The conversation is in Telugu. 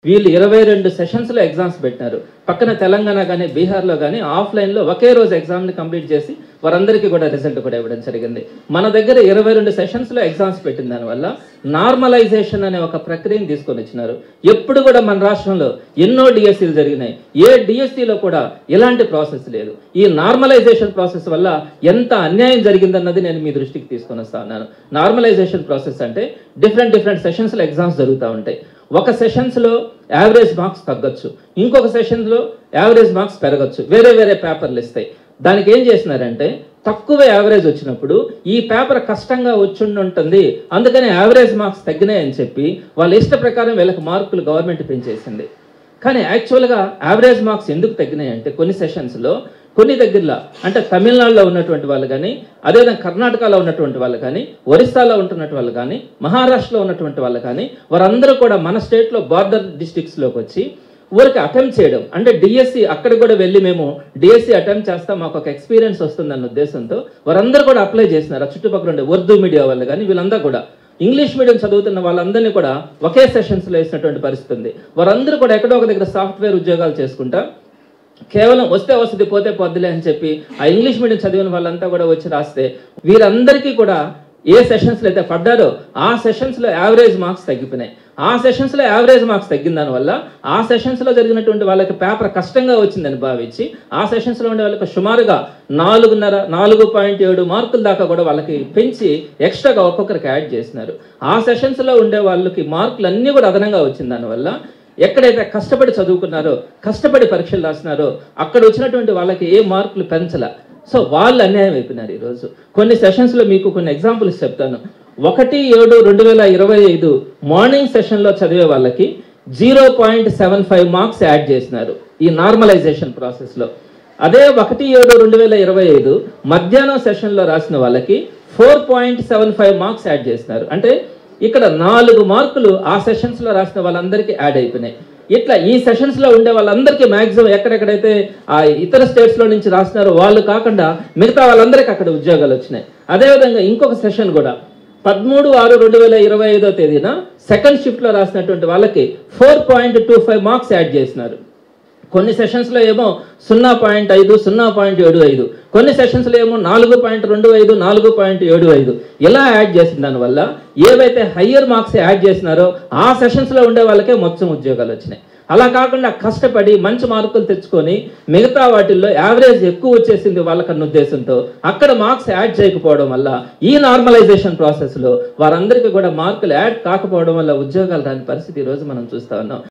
వీళ్ళు 22 సెషన్స్‌లో ఎగ్జామ్స్ పెట్టినారు. పక్కన తెలంగాణ గాని, బీహార్‌లో గాని ఆఫ్‌లైన్‌లో ఒకే రోజు ఎగ్జామ్‌ని కంప్లీట్ చేసి వారందరికీ కూడా రిజల్ట్ కూడా ఇవ్వడం జరిగింది. మన దగ్గర 22 సెషన్స్‌లో ఎగ్జామ్స్ పెట్టిన దానివల్ల నార్మలైజేషన్ అనే ఒక ప్రక్రియను తీసుకొని వచ్చినారు. ఎప్పుడు కూడా మన రాష్ట్రంలో ఎన్నో డిఎస్సీలు జరిగినాయి. ఏ డిఎస్సీలో కూడా ఇలాంటి ప్రాసెస్ లేదు. ఈ నార్మలైజేషన్ ప్రాసెస్ వల్ల ఎంత అన్యాయం జరిగిందన్నది నేను మీ దృష్టికి తీసుకొని వస్తా ఉన్నాను. నార్మలైజేషన్ ప్రాసెస్ అంటే డిఫరెంట్ సెషన్స్‌లో ఎగ్జామ్స్ జరుగుతూ ఉంటాయి. ఒక సెషన్స్‌లో యావరేజ్ మార్క్స్ తగ్గొచ్చు, ఇంకొక సెషన్స్‌లో యావరేజ్ మార్క్స్ పెరగచ్చు, వేరే పేపర్లు ఇస్తాయి. దానికి ఏం చేసినారంటే తక్కువ యావరేజ్ వచ్చినప్పుడు ఈ పేపర్ కష్టంగా ఉంటుంది, అందుకని యావరేజ్ మార్క్స్ తగ్గినాయని చెప్పి వాళ్ళ ఇష్ట ప్రకారం వీళ్ళకి మార్కులు గవర్నమెంట్ పెంచేసింది. కానీ యాక్చువల్గా యావరేజ్ మార్క్స్ ఎందుకు తగ్గినాయి అంటే కొన్ని సెషన్స్లో కొన్ని దగ్గరలో అంటే తమిళనాడులో ఉన్నటువంటి వాళ్ళు కానీ, అదేవిధంగా కర్ణాటకలో ఉన్నటువంటి వాళ్ళు కానీ, ఒరిస్సాలో ఉంటున్నటువంటి వాళ్ళు కానీ, మహారాష్ట్రలో ఉన్నటువంటి వాళ్ళు కానీ వారందరూ కూడా మన స్టేట్లో బార్డర్ డిస్ట్రిక్ట్స్లోకి వచ్చి ఊరికి అటెంప్ట్ చేయడం అంటే డిఎస్సి అక్కడ కూడా వెళ్ళి మేము డిఎస్సి అటెంప్ట్ చేస్తాం, మాకు ఒక ఎక్స్పీరియన్స్ వస్తుందన్న ఉద్దేశంతో వారందరూ కూడా అప్లై చేస్తున్నారు. ఆ చుట్టుపక్కల ఉండే ఉర్దూ మీడియా వాళ్ళు కానీ వీళ్ళందరూ కూడా ఇంగ్లీష్ మీడియం చదువుతున్న వాళ్ళందరినీ కూడా ఒకే సెషన్స్లో వేసినటువంటి పరిస్థితి ఉంది. వారందరూ కూడా ఎక్కడో ఒక దగ్గర సాఫ్ట్వేర్ ఉద్యోగాలు చేసుకుంటా కేవలం వస్తే వస్తుంది పోతే పొద్దులే అని చెప్పి ఆ ఇంగ్లీష్ మీడియం చదివిన వాళ్ళంతా కూడా వచ్చి రాస్తే వీరందరికీ కూడా ఏ సెషన్స్లో అయితే పడ్డారో ఆ సెషన్స్లో యావరేజ్ మార్క్స్ తగ్గిపోయినాయి. ఆ సెషన్స్లో యావరేజ్ మార్క్స్ తగ్గిన దానివల్ల ఆ సెషన్స్లో జరిగినటువంటి వాళ్ళకి పేపర్ కష్టంగా వచ్చిందని భావించి ఆ సెషన్స్లో ఉండే వాళ్ళకి సుమారుగా 4.7 మార్కుల దాకా కూడా వాళ్ళకి పెంచి ఎక్స్ట్రాగా ఒక్కొక్కరికి యాడ్ చేసినారు. ఆ సెషన్స్లో ఉండే వాళ్ళకి మార్కులు అన్నీ కూడా అదనంగా వచ్చిన దానివల్ల ఎక్కడైతే కష్టపడి చదువుకున్నారో, కష్టపడి పరీక్షలు రాసినారో అక్కడ వచ్చినటువంటి వాళ్ళకి ఏ మార్కులు పెంచల. సో వాళ్ళు అన్యాయం అయిపోయినారు. ఈరోజు కొన్ని సెషన్స్లో మీకు కొన్ని ఎగ్జాంపుల్స్ చెప్తాను. 1/7/2025 మార్నింగ్ సెషన్లో చదివే వాళ్ళకి 0.75 మార్క్స్ యాడ్ చేసినారు ఈ నార్మలైజేషన్ ప్రాసెస్లో. అదే 1/7/2025 మధ్యాహ్నం సెషన్లో రాసిన వాళ్ళకి 4.75 మార్క్స్ యాడ్ చేసినారు. అంటే ఇక్కడ 4 మార్కులు ఆ సెషన్స్లో రాసిన వాళ్ళందరికీ యాడ్ అయిపోయినాయి. ఇట్లా ఈ సెషన్స్లో ఉండే వాళ్ళందరికీ మ్యాక్సిమం ఎక్కడెక్కడైతే ఆ ఇతర స్టేట్స్లో నుంచి రాసినారో వాళ్ళు కాకుండా మిగతా వాళ్ళందరికీ అక్కడ ఉద్యోగాలు వచ్చినాయి. అదేవిధంగా ఇంకొక సెషన్ కూడా 13/6/2025 తేదీన సెకండ్ షిఫ్ట్లో రాసినటువంటి వాళ్ళకి 4.25 మార్క్స్ యాడ్ చేసినారు. కొన్ని సెషన్స్లో ఏమో 0.5, 0.75, కొన్ని సెషన్స్లో ఏమో 4.25, 4.75 ఇలా యాడ్ చేసిన దానివల్ల ఏవైతే హయ్యర్ మార్క్స్ యాడ్ చేసినారో ఆ సెషన్స్లో ఉండే వాళ్ళకే మొత్తం ఉద్యోగాలు వచ్చినాయి. అలా కాకుండా కష్టపడి మంచి మార్కులు తెచ్చుకొని మిగతా వాటిల్లో యావరేజ్ ఎక్కువ వచ్చేసింది వాళ్ళకన్న ఉద్దేశంతో అక్కడ మార్క్స్ యాడ్ చేయకపోవడం వల్ల ఈ నార్మలైజేషన్ ప్రాసెస్లో వారందరికీ కూడా మార్కులు యాడ్ కాకపోవడం వల్ల ఉద్యోగాలు రాని పరిస్థితి ఈరోజు మనం చూస్తూ ఉన్నాం.